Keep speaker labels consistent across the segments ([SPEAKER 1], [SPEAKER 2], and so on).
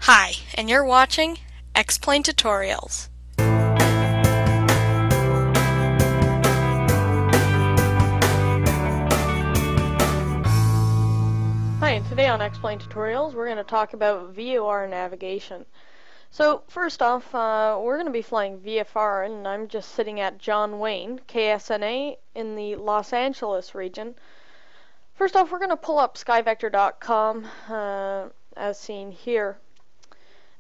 [SPEAKER 1] Hi, and you're watching Explain Tutorials. Hi, and today on Explain Tutorials we're going to talk about VOR navigation. So first off, we're going to be flying VFR, and I'm just sitting at John Wayne, KSNA, in the Los Angeles region. First off, we're going to pull up skyvector.com as seen here.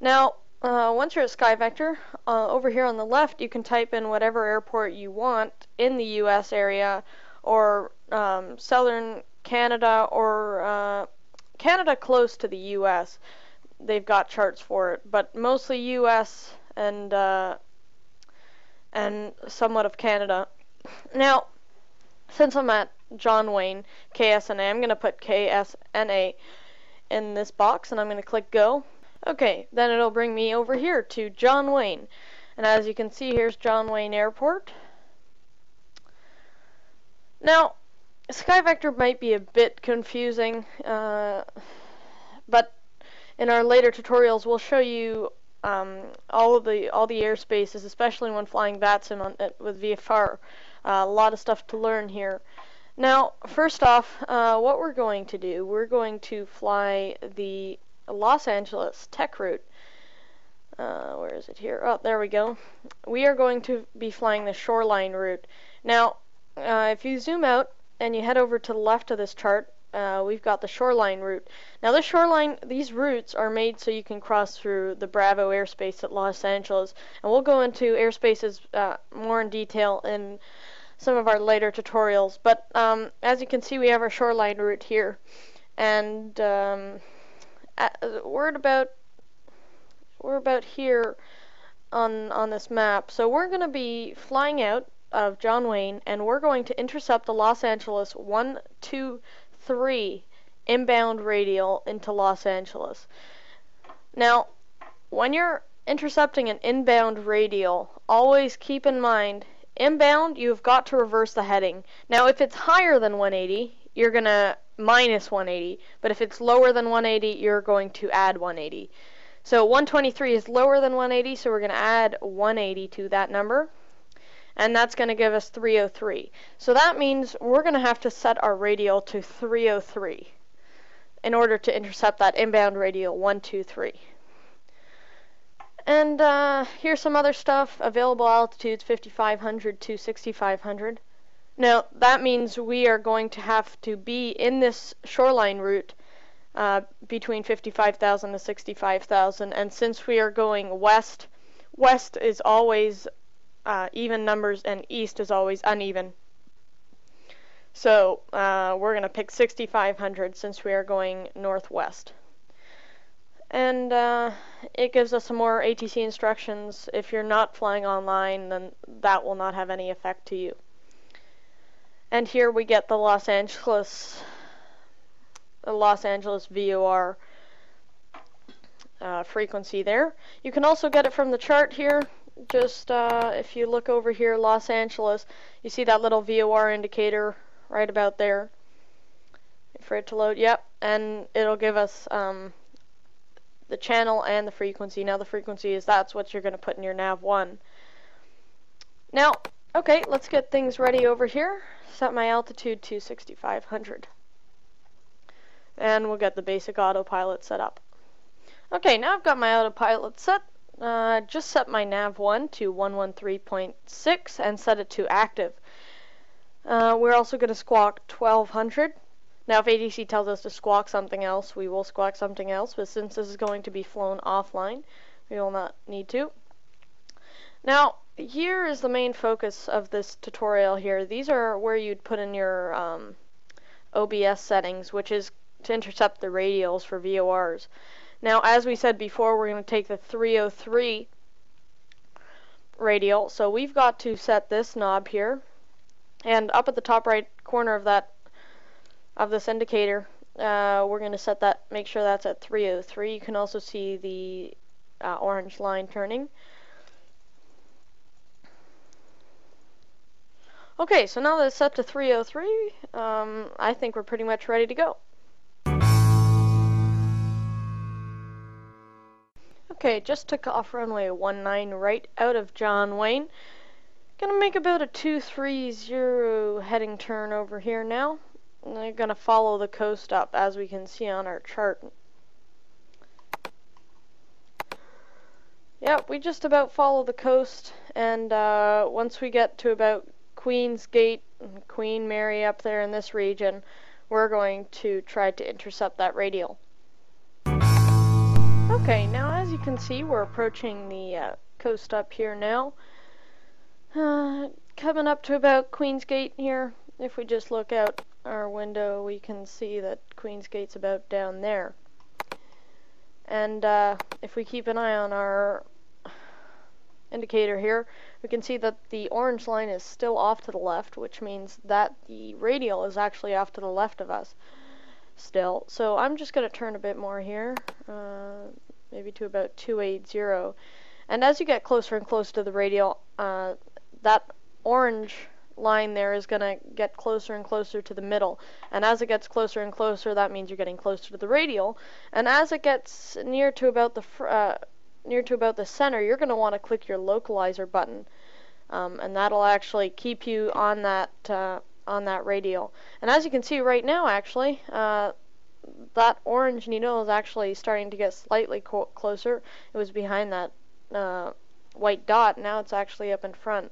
[SPEAKER 1] Now, once you're at SkyVector, over here on the left, you can type in whatever airport you want in the U.S. area, or southern Canada, or Canada close to the U.S. They've got charts for it, but mostly U.S. and somewhat of Canada. Now, since I'm at John Wayne, KSNA, I'm going to put KSNA in this box, and I'm going to click Go. Okay, then it'll bring me over here to John Wayne. And as you can see, here's John Wayne Airport. Now, SkyVector might be a bit confusing, but in our later tutorials we'll show you all the airspaces, especially when flying VATSIM with VFR. A lot of stuff to learn here. Now, first off, what we're going to do, we're going to fly the Los Angeles tech route. Where is it here? Oh, there we go. We are going to be flying the shoreline route. Now, if you zoom out and you head over to the left of this chart, we've got the shoreline route. Now, these routes are made so you can cross through the Bravo airspace at Los Angeles, and we'll go into airspaces more in detail in some of our later tutorials. But as you can see, we have our shoreline route here, and we're about here on this map. So we're going to be flying out of John Wayne, and we're going to intercept the Los Angeles 123 inbound radial into Los Angeles. Now, when you're intercepting an inbound radial, always keep in mind, inbound, you've got to reverse the heading. Now, if it's higher than 180, you're going to minus 180, but if it's lower than 180, you're going to add 180. So 123 is lower than 180, so we're going to add 180 to that number, and that's going to give us 303. So that means we're going to have to set our radial to 303 in order to intercept that inbound radial 123. And here's some other stuff. Available altitudes 5,500 to 6,500. Now, that means we are going to have to be in this shoreline route between 55,000 to 65,000, and since we are going west, west is always even numbers and east is always uneven. So we're going to pick 6,500 since we are going northwest. And it gives us some more ATC instructions. If you're not flying online, then that will not have any effect to you. And here we get the Los Angeles VOR frequency there. You can also get it from the chart here. Just if you look over here, Los Angeles, you see that little VOR indicator right about there. Wait for it to load. Yep, and it'll give us the channel and the frequency. Now the frequency that's what you're going to put in your nav1. Now, okay, let's get things ready over here. Set my altitude to 6,500. And we'll get the basic autopilot set up. Okay, now I've got my autopilot set. Just set my nav1 to 113.6 and set it to active. We're also going to squawk 1200. Now, if ATC tells us to squawk something else, we will squawk something else, but since this is going to be flown offline, we will not need to. Now, here is the main focus of this tutorial here. These are where you'd put in your OBS settings, which is to intercept the radials for VORs. Now, as we said before, we're going to take the 303 radial, so we've got to set this knob here, and up at the top right corner of this indicator, we're going to set that, make sure that's at 303. You can also see the orange line turning. Okay, so now that it's set to 303, I think we're pretty much ready to go. Okay, just took off runway 19 right out of John Wayne. Gonna make about a 230 heading turn over here now. And I'm gonna follow the coast up as we can see on our chart. Yep, we just about follow the coast, and once we get to about Queen's Gate and Queen Mary up there in this region, we're going to try to intercept that radial. Okay, now as you can see, we're approaching the coast up here now. Coming up to about Queen's Gate here. If we just look out our window, we can see that Queen's Gate's about down there. And if we keep an eye on our indicator here, we can see that the orange line is still off to the left, which means that the radial is actually off to the left of us still. So I'm just going to turn a bit more here, maybe to about 280. And as you get closer and closer to the radial, that orange line there is going to get closer and closer to the middle. And as it gets closer and closer, that means you're getting closer to the radial. And as it gets near to about the center, you're going to want to click your localizer button, and that'll actually keep you on that radial. And as you can see right now, actually, that orange needle is actually starting to get slightly closer. It was behind that white dot. Now it's actually up in front.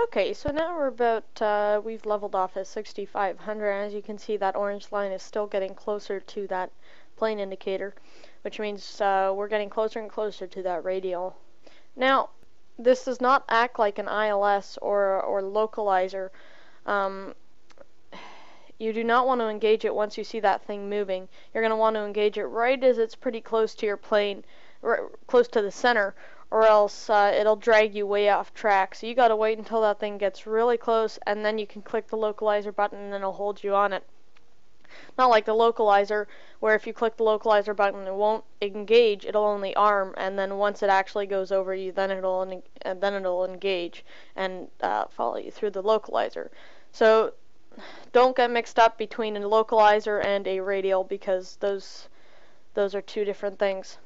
[SPEAKER 1] Okay, so now we're about, we've leveled off at 6,500. As you can see, that orange line is still getting closer to that plane indicator, which means we're getting closer and closer to that radial. Now, this does not act like an ILS or localizer. You do not want to engage it once you see that thing moving. You're going to want to engage it right as it's pretty close to your plane, close to the center, or else it'll drag you way off track. So you got to wait until that thing gets really close, and then you can click the localizer button and it'll hold you on it. Not like the localizer, where if you click the localizer button it won't engage, it'll only arm, and then once it actually goes over you, then it'll engage and follow you through the localizer. So don't get mixed up between a localizer and a radial, because those are two different things.